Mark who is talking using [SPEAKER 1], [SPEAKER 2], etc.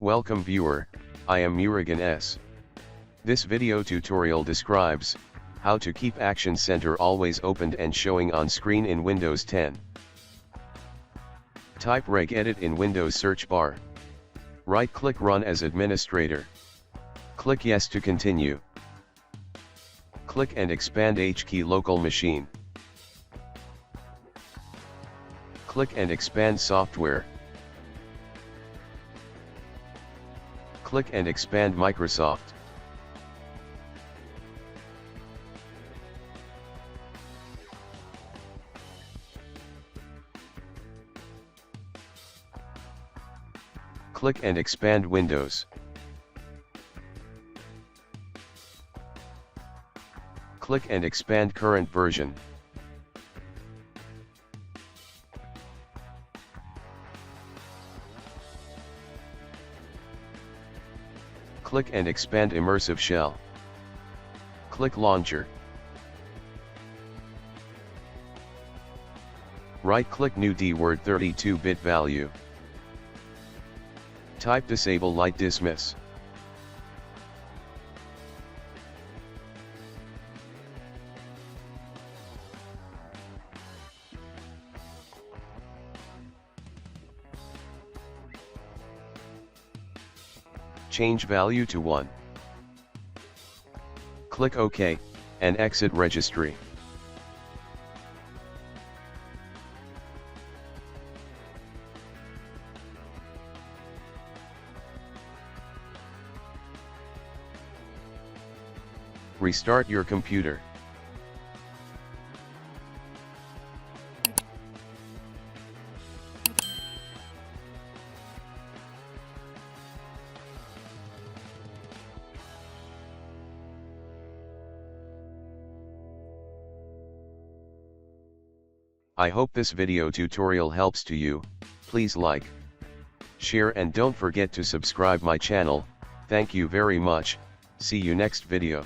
[SPEAKER 1] Welcome viewer, I am Murugan S. This video tutorial describes how to keep Action Center always opened and showing on screen in Windows 10. Type regedit in Windows search bar. Right-click Run as administrator. Click Yes to continue. Click and expand HKey local machine. Click and expand software. Click and expand Microsoft. Click and expand Windows. Click and expand current version. Click and expand immersive shell. Click launcher. Right-click new DWORD 32-bit value. Type disable light dismiss. Change value to 1. Click OK, and exit registry. Restart your computer. I hope this video tutorial helps to you. Please like, share and don't forget to subscribe my channel. Thank you very much. See you next video.